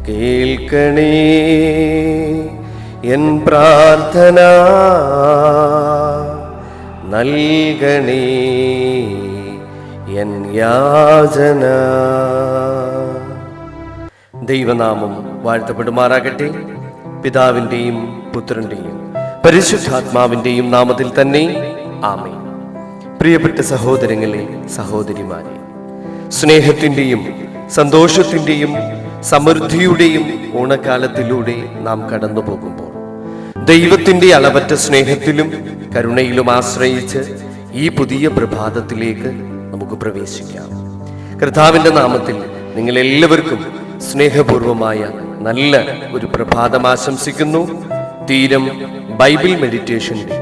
കേൾക്കണേ എൻ പ്രാർത്ഥന, നൽകണേ എൻ യാചന. ദൈവനാമം വാഴ്ത്തപ്പെടുമാറാകട്ടെ. പിതാവിൻ്റെയും പുത്രൻ്റെയും പരിശുദ്ധാത്മാവിൻ്റെയും നാമത്തിൽ തന്നെ ആമേൻ. പ്രിയപ്പെട്ട സഹോദരങ്ങളെ, സഹോദരിമാരെ, സ്നേഹത്തിൻ്റെയും സന്തോഷത്തിൻ്റെയും സമൃദ്ധിയുടെയും ഓണക്കാലത്തിലൂടെ നാം കടന്നു പോകുമ്പോൾ ദൈവത്തിൻ്റെ അളവറ്റ സ്നേഹത്തിലും കരുണയിലും ആശ്രയിച്ച് ഈ പുതിയ പ്രഭാതത്തിലേക്ക് നമുക്ക് പ്രവേശിക്കാം. കർത്താവിൻ്റെ നാമത്തിൽ നിങ്ങളെല്ലാവർക്കും സ്നേഹപൂർവമായ നല്ല ഒരു പ്രഭാതം ആശംസിക്കുന്നു. തീരം ബൈബിൾ മെഡിറ്റേഷൻ്റെ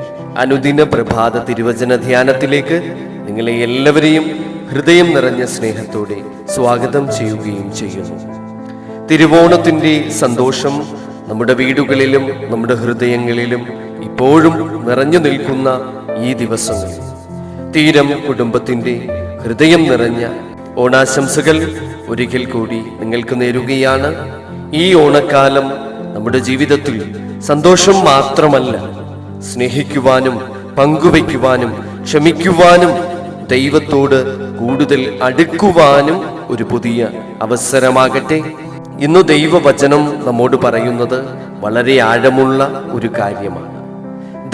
അനുദിന പ്രഭാത തിരുവചന ധ്യാനത്തിലേക്ക് നിങ്ങളെ എല്ലാവരെയും ഹൃദയം നിറഞ്ഞ സ്നേഹത്തോടെ സ്വാഗതം ചെയ്യുകയും ചെയ്യുന്നു. തിരുവോണത്തിൻ്റെ സന്തോഷം നമ്മുടെ വീടുകളിലും നമ്മുടെ ഹൃദയങ്ങളിലും ഇപ്പോഴും നിറഞ്ഞു നിൽക്കുന്ന ഈ ദിവസങ്ങളിൽ തീരം കുടുംബത്തിൻ്റെ ഹൃദയം നിറഞ്ഞ ഓണാശംസകൾ ഒരിക്കൽ കൂടി നിങ്ങൾക്ക് നേരുകയാണ്. ഈ ഓണക്കാലം നമ്മുടെ ജീവിതത്തിൽ സന്തോഷം മാത്രമല്ല, സ്നേഹിക്കുവാനും പങ്കുവയ്ക്കുവാനും ക്ഷമിക്കുവാനും ദൈവത്തോട് കൂടുതൽ അടുക്കുവാനും ഒരു പുതിയ അവസരമാകട്ടെ. ഇന്ന് ദൈവവചനം നമ്മോട് പറയുന്നത് വളരെ ആഴമുള്ള ഒരു കാര്യമാണ്.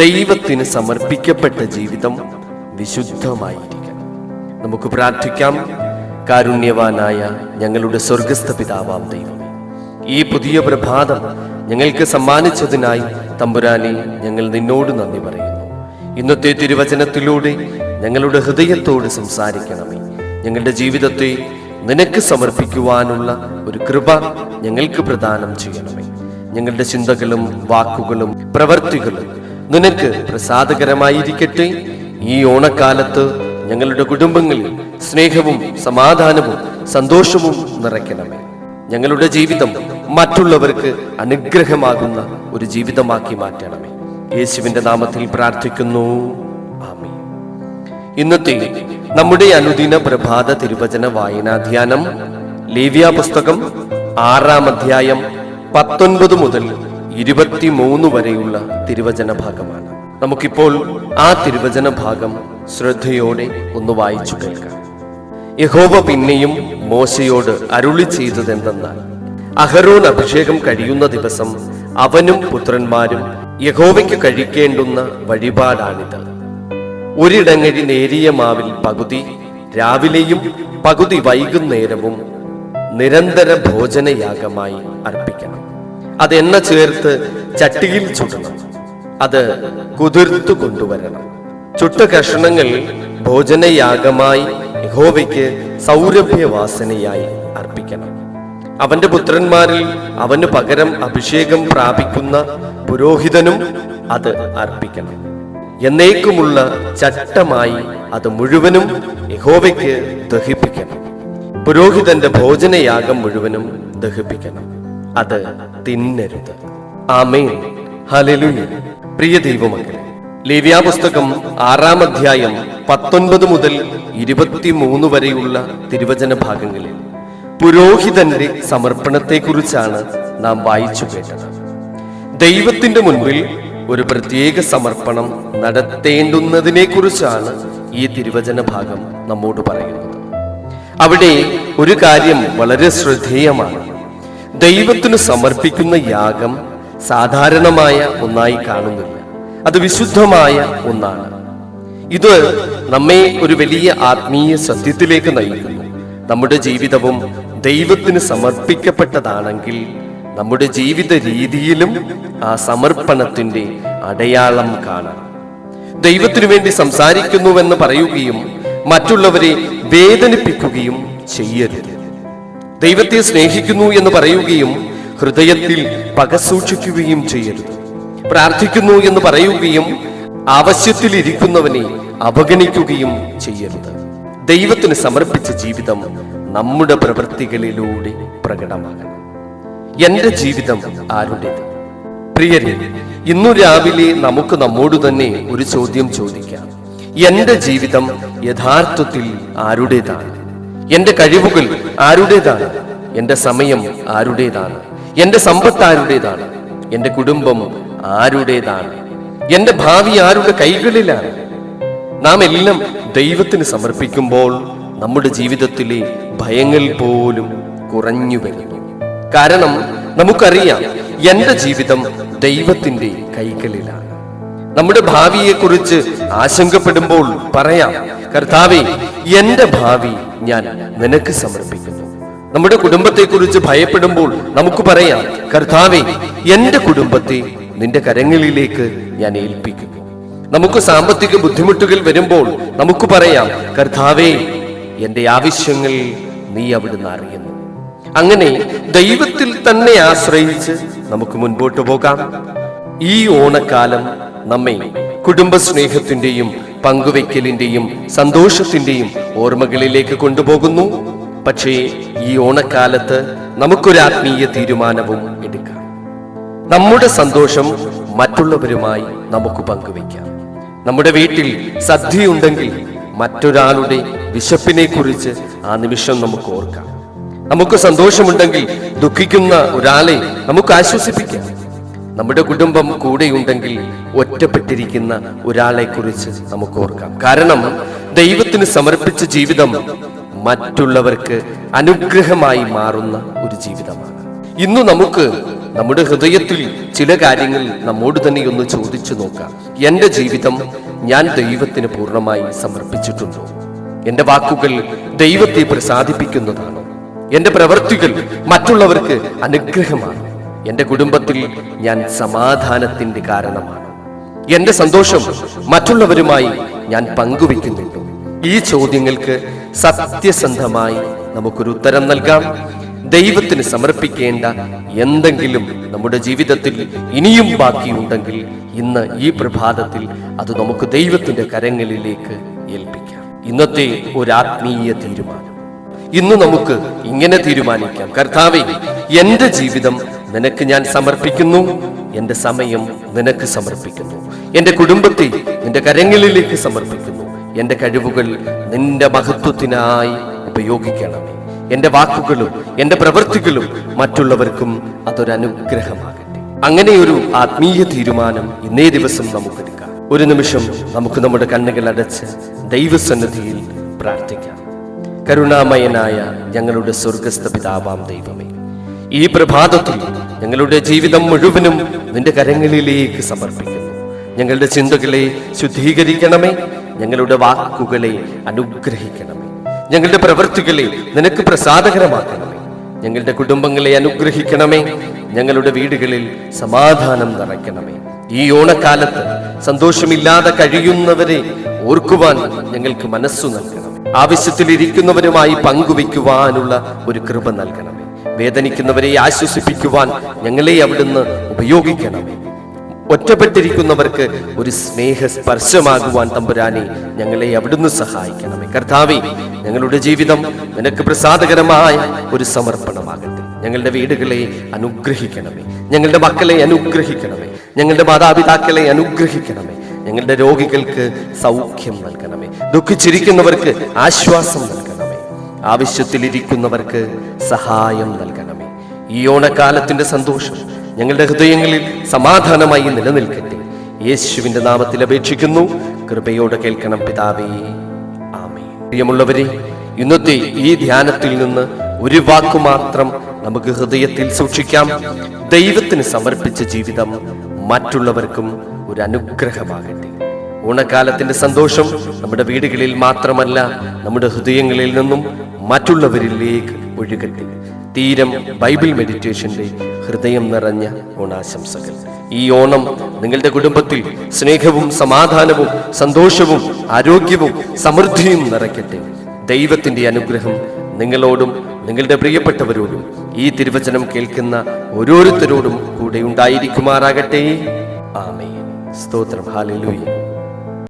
ദൈവത്തിന് സമർപ്പിക്കപ്പെട്ട ജീവിതം വിശുദ്ധമായിരിക്കണം. നമുക്ക് പ്രാർത്ഥിക്കാം. കാരുണ്യവാനായ ഞങ്ങളുടെ സ്വർഗസ്ഥ പിതാവാം ദൈവമേ, ഈ പുതിയ പ്രഭാതം ഞങ്ങൾക്ക് സമ്മാനിച്ചതിനായി തമ്പുരാനെ ഞങ്ങൾ നിന്നോട് നന്ദി പറയുന്നു. ഇന്നത്തെ തിരുവചനത്തിലൂടെ ഞങ്ങളുടെ ഹൃദയത്തോട് സംസാരിക്കണമേ. ഞങ്ങളുടെ ജീവിതത്തെ നിനക്ക് സമർപ്പിക്കുവാനുള്ള ഒരു കൃപ ഞങ്ങൾക്ക് പ്രദാനം ചെയ്യണമേ. ഞങ്ങളുടെ ചിന്തകളും വാക്കുകളും പ്രവൃത്തികളും നിനക്ക് പ്രസാദകരമായിരിക്കട്ടെ. ഈ ഓണക്കാലത്ത് ഞങ്ങളുടെ കുടുംബങ്ങളിൽ സ്നേഹവും സമാധാനവും സന്തോഷവും നിറയ്ക്കണമേ. ഞങ്ങളുടെ ജീവിതം മറ്റുള്ളവർക്ക് അനുഗ്രഹമാകുന്ന ഒരു ജീവിതമാക്കി മാറ്റണമേ. യേശുവിന്റെ നാമത്തിൽ പ്രാർത്ഥിക്കുന്നു, ആമേൻ. ഇന്നത്തെ നമ്മുടെ അനുദിന പ്രഭാത തിരുവചന വായനാധ്യാനം ലേവ്യ പുസ്തകം 6-ാം അധ്യായം 19 മുതൽ 23 വരെയുള്ള തിരുവചന ഭാഗമാണ്. നമുക്കിപ്പോൾ ആ തിരുവചന ഭാഗം ശ്രദ്ധയോടെ ഒന്ന് വായിച്ചു കേൾക്കാം. യഹോവ പിന്നെയും മോശയോട് അരുളി ചെയ്തതെന്തെന്നാൽ, അഹരോൻ അഭിഷേകം കഴിയുന്ന ദിവസം അവനും പുത്രന്മാരും യഹോവയ്ക്ക് കഴിക്കേണ്ടുന്ന വഴിപാടാണിത്. ഒരിടങ്ങഴി നേരിയ മാവിൽ പകുതി രാവിലെയും പകുതി വൈകുന്നേരവും നിരന്തര ഭോജനയാഗമായി അർപ്പിക്കണം. അത് എണ്ണ ചേർത്ത് ചട്ടിയിൽ ചുടണം. അത് കുതിർത്തു കൊണ്ടുവരണം. ചുട്ട കഷണങ്ങൾ ഭോജനയാഗമായി യഹോവയ്ക്ക് സൗരഭ്യവാസനയായി അർപ്പിക്കണം. അവന്റെ പുത്രന്മാരിൽ അവന് പകരം അഭിഷേകം പ്രാപിക്കുന്ന പുരോഹിതനും അത് അർപ്പിക്കണം. എന്നേക്കുമുള്ള ചട്ടമായി അത് മുഴുവനും യഹോവയ്ക്ക് ദഹിപ്പിക്കണം. പുരോഹിതന്റെ ഭോജനയാഗം മുഴുവനും ദഹിപ്പിക്കണം. അത് തിന്നരുത്. ആമേൻ, ഹല്ലേലൂയ. പ്രിയ ദൈവമക്കളെ, ലേവ്യ പുസ്തകം 6-ാം അധ്യായം 19 മുതൽ 23 വരെയുള്ള തിരുവചന ഭാഗങ്ങളിൽ പുരോഹിതന്റെ സമർപ്പണത്തെക്കുറിച്ചാണ് നാം വായിച്ചു കേട്ടത്. ദൈവത്തിന്റെ മുൻപിൽ ഒരു പ്രത്യേക സമർപ്പണം നടത്തേണ്ടുന്നതിനെ കുറിച്ചാണ് ഈ തിരുവചന ഭാഗം നമ്മോട് പറയുന്നത്. അവിടെ ഒരു കാര്യം വളരെ ശ്രദ്ധേയമാണ്. ദൈവത്തിന് സമർപ്പിക്കുന്ന യാഗം സാധാരണമായ ഒന്നായി കാണുന്നില്ല. അത് വിശുദ്ധമായ ഒന്നാണ്. ഇത് നമ്മെ ഒരു വലിയ ആത്മീയ സത്യത്തിലേക്ക് നയിക്കുന്നു. നമ്മുടെ ജീവിതവും ദൈവത്തിന് സമർപ്പിക്കപ്പെട്ടതാണെങ്കിൽ നമ്മുടെ ജീവിത രീതിയിലും ആ സമർപ്പണത്തിന്റെ അടയാളം കാണാം. ദൈവത്തിനു വേണ്ടി സംസാരിക്കുന്നുവെന്ന് പറയുകയും മറ്റുള്ളവരെ വേദനിപ്പിക്കുകയും ചെയ്യരുത്. ദൈവത്തെ സ്നേഹിക്കുന്നു എന്ന് പറയുകയും ഹൃദയത്തിൽ പക സൂക്ഷിക്കുകയും ചെയ്യരുത്. പ്രാർത്ഥിക്കുന്നു എന്ന് പറയുകയും ആവശ്യത്തിലിരിക്കുന്നവനെ അവഗണിക്കുകയും ചെയ്യരുത്. ദൈവത്തിന് സമർപ്പിച്ച ജീവിതം നമ്മുടെ പ്രവൃത്തികളിലൂടെ പ്രകടമാകണം. എന്റെ ജീവിതം ആരുടേത്? പ്രിയരെ, ഇന്നു രാവിലെ നമുക്ക് നമ്മോട് തന്നെ ഒരു ചോദ്യം ചോദിക്കാം. എന്റെ ജീവിതം യഥാർത്ഥത്തിൽ ആരുടേതാണ്? എന്റെ കഴിവുകൾ ആരുടേതാണ്? എന്റെ സമയം ആരുടേതാണ്? എൻ്റെ സമ്പത്ത് ആരുടേതാണ്? എൻ്റെ കുടുംബം ആരുടേതാണ്? എൻ്റെ ഭാവി ആരുടെ കൈകളിലാണ്? നാം എല്ലാം ദൈവത്തിന് സമർപ്പിക്കുമ്പോൾ നമ്മുടെ ജീവിതത്തിലെ ഭയങ്ങൾ പോലും കുറഞ്ഞു വരുന്നു. കാരണം നമുക്കറിയാം, എൻ്റെ ജീവിതം ദൈവത്തിൻ്റെ കൈകളിലാണ്. നമ്മുടെ ഭാവിയെക്കുറിച്ച് ആശങ്കപ്പെടുമ്പോൾ പറയാം, കർത്താവേ, എൻ്റെ ഭാവി ഞാൻ നിനക്ക് സമർപ്പിക്കുന്നു. നമ്മുടെ കുടുംബത്തെക്കുറിച്ച് ഭയപ്പെടുമ്പോൾ നമുക്ക് പറയാം, കർത്താവേ, എൻ്റെ കുടുംബത്തെ നിന്റെ കരങ്ങളിലേക്ക് ഞാൻ ഏൽപ്പിക്കുന്നു. നമുക്ക് സാമ്പത്തിക ബുദ്ധിമുട്ടുകൾ വരുമ്പോൾ നമുക്ക് പറയാം, കർത്താവേ, എൻ്റെ ആവശ്യങ്ങൾ നീ അവിടുന്ന് അറിയുന്നു. അങ്ങനെ ദൈവത്തിൽ തന്നെ ആശ്രയിച്ച് നമുക്ക് മുൻപോട്ട് പോകാം. ഈ ഓണക്കാലം നമ്മെ കുടുംബസ്നേഹത്തിന്റെയും പങ്കുവെക്കലിന്റെയും സന്തോഷത്തിന്റെയും ഓർമ്മകളിലേക്ക് കൊണ്ടുപോകുന്നു. പക്ഷേ ഈ ഓണക്കാലത്ത് നമുക്കൊരു ആത്മീയ തീരുമാനവും എടുക്കാം. നമ്മുടെ സന്തോഷം മറ്റുള്ളവരുമായി നമുക്ക് പങ്കുവെക്കാം. നമ്മുടെ വീട്ടിൽ സദ്യയുണ്ടെങ്കിൽ മറ്റൊരാളുടെ വിശപ്പിനെ കുറിച്ച് ആ നിമിഷം നമുക്ക് ഓർക്കാം. നമുക്ക് സന്തോഷമുണ്ടെങ്കിൽ ദുഃഖിക്കുന്ന ഒരാളെ നമുക്ക് ആശ്വസിപ്പിക്കാം. നമ്മുടെ കുടുംബം കൂടെയുണ്ടെങ്കിൽ ഒറ്റപ്പെട്ടിരിക്കുന്ന ഒരാളെ കുറിച്ച് നമുക്ക് ഓർക്കാം. കാരണം ദൈവത്തിന് സമർപ്പിച്ച ജീവിതം മറ്റുള്ളവർക്ക് അനുഗ്രഹമായി മാറുന്ന ഒരു ജീവിതമാണ്. ഇന്നു നമുക്ക് നമ്മുടെ ഹൃദയത്തിൽ ചില കാര്യങ്ങൾ നമ്മോട് തന്നെ ഒന്ന് ചോദിച്ചു നോക്കാം. എൻ്റെ ജീവിതം ഞാൻ ദൈവത്തിന് പൂർണ്ണമായി സമർപ്പിച്ചിട്ടുണ്ടോ? എൻ്റെ വാക്കുകൾ ദൈവത്തെ പ്രസാദിപ്പിക്കുന്നതാണോ? എൻ്റെ പ്രവൃത്തികൾ മറ്റുള്ളവർക്ക് അനുഗ്രഹമാണ്? എൻ്റെ കുടുംബത്തിൽ ഞാൻ സമാധാനത്തിൻ്റെ കാരണമാണ്? എൻ്റെ സന്തോഷം മറ്റുള്ളവരുമായി ഞാൻ പങ്കുവെക്കുന്നുണ്ടോ? ഈ ചോദ്യങ്ങൾക്ക് സത്യസന്ധമായി നമുക്കൊരു ഉത്തരം നൽകാം. ദൈവത്തിന് സമർപ്പിക്കേണ്ട എന്തെങ്കിലും നമ്മുടെ ജീവിതത്തിൽ ഇനിയും ബാക്കിയുണ്ടെങ്കിൽ ഇന്ന് ഈ പ്രഭാതത്തിൽ അത് നമുക്ക് ദൈവത്തിന്റെ കരങ്ങളിലേക്ക് ഏൽപ്പിക്കാം. ഇന്നത്തെ ഒരു ആത്മീയ തീരുമാനം. ഇന്ന് നമുക്ക് ഇങ്ങനെ തീരുമാനിക്കാം, കർത്താവേ, എൻ്റെ ജീവിതം നിനക്ക് ഞാൻ സമർപ്പിക്കുന്നു. എൻ്റെ സമയം നിനക്ക് സമർപ്പിക്കുന്നു. എൻ്റെ കുടുംബത്തെ നിന്റെ കരങ്ങളിലേക്ക് സമർപ്പിക്കുന്നു. എൻ്റെ കഴിവുകൾ നിന്റെ മഹത്വത്തിനായി ഉപയോഗിക്കണമേ. എൻ്റെ വാക്കുകളും എൻ്റെ പ്രവൃത്തികളും മറ്റുള്ളവർക്കും അതൊരനുഗ്രഹമാകട്ടെ. അങ്ങനെയൊരു ആത്മീയ തീരുമാനം ഇന്നേ ദിവസം നമുക്കെടുക്കാം. ഒരു നിമിഷം നമുക്ക് നമ്മുടെ കണ്ണുകൾ അടച്ച് ദൈവസന്നിധിയിൽ പ്രാർത്ഥിക്കാം. കരുണാമയനായ ഞങ്ങളുടെ സ്വർഗസ്ഥ പിതാവാം ദൈവമേ, ഈ പ്രഭാതത്തിൽ ഞങ്ങളുടെ ജീവിതം മുഴുവനും നിന്റെ കരങ്ങളിലേക്ക് സമർപ്പിക്കുന്നു. ഞങ്ങളുടെ ചിന്തകളെ ശുദ്ധീകരിക്കണമേ. ഞങ്ങളുടെ വാക്കുകളെ അനുഗ്രഹിക്കണമേ. ഞങ്ങളുടെ പ്രവൃത്തികളെ നിനക്ക് പ്രസാദകരമാക്കണമേ. ഞങ്ങളുടെ കുടുംബങ്ങളെ അനുഗ്രഹിക്കണമേ. ഞങ്ങളുടെ വീടുകളിൽ സമാധാനം നിറയ്ക്കണമേ. ഈ ഓണക്കാലത്ത് സന്തോഷമില്ലാതെ കഴിയുന്നവരെ ഓർക്കുവാൻ ഞങ്ങൾക്ക് മനസ്സു നൽകണമേ. ആവശ്യത്തിലിരിക്കുന്നവരുമായി പങ്കുവയ്ക്കുവാനുള്ള ഒരു കൃപ നൽകണമേ. വേദനിക്കുന്നവരെ ആശ്വസിപ്പിക്കുവാൻ ഞങ്ങളെ അവിടുന്ന് ഉപയോഗിക്കണമേ. ഒറ്റപ്പെട്ടിരിക്കുന്നവർക്ക് ഒരു സ്നേഹ സ്പർശമാകുവാൻ തമ്പുരാനെ ഞങ്ങളെ അവിടുന്ന് സഹായിക്കണമേ. കർത്താവേ, ഞങ്ങളുടെ ജീവിതം നിനക്ക് പ്രസാദകരമായ ഒരു സമർപ്പണമാകട്ടെ. ഞങ്ങളുടെ വീടുകളെ അനുഗ്രഹിക്കണമേ. ഞങ്ങളുടെ മക്കളെ അനുഗ്രഹിക്കണമേ. ഞങ്ങളുടെ മാതാപിതാക്കളെ അനുഗ്രഹിക്കണമേ. ഞങ്ങളുടെ രോഗികൾക്ക് സൗഖ്യം നൽകണമേ. ദുഃഖിച്ചിരിക്കുന്നവർക്ക് ആശ്വാസം നൽകണമേ. ആവശ്യത്തിലിരിക്കുന്നവർക്ക് സഹായം നൽകണമേ. ഈ ഓണക്കാലത്തിന്റെ സന്തോഷം ഞങ്ങളുടെ ഹൃദയങ്ങളിൽ സമാധാനമായി നിലനിൽക്കട്ടെ. യേശുവിന്റെ നാമത്തിൽ അപേക്ഷിക്കുന്നു. കൃപയോടെ കേൾക്കണം പിതാവേ, ആമേൻ. പ്രിയമുള്ളവരെ, ഇന്നത്തെ ഈ ധ്യാനത്തിൽ നിന്ന് ഒരു വാക്കു മാത്രം നമുക്ക് ഹൃദയത്തിൽ സൂക്ഷിക്കാം. ദൈവത്തിന് സമർപ്പിച്ച ജീവിതം മറ്റുള്ളവർക്കും ഒരു അനുഗ്രഹമാകട്ടെ. ഓണക്കാലത്തിന്റെ സന്തോഷം നമ്മുടെ വീടുകളിൽ മാത്രമല്ല, നമ്മുടെ ഹൃദയങ്ങളിൽ നിന്നും മറ്റുള്ളവരിലേക്ക് ഒഴുകട്ടെ. തീരം ബൈബിൾ മെഡിറ്റേഷന്റെ ഹൃദയം നിറഞ്ഞ ഓണാശംസകൾ. ഈ ഓണം നിങ്ങളുടെ കുടുംബത്തിൽ സ്നേഹവും സമാധാനവും സന്തോഷവും ആരോഗ്യവും സമൃദ്ധിയും നിറയ്ക്കട്ടെ. ദൈവത്തിന്റെ അനുഗ്രഹം നിങ്ങളോടും നിങ്ങളുടെ പ്രിയപ്പെട്ടവരോടും ഈ തിരുവചനം കേൾക്കുന്ന ഓരോരുത്തരോടും കൂടെ ഉണ്ടായിരിക്കുമാറാകട്ടെ. ആമേൻ. സ്തോത്രം. ഹല്ലേലൂയ.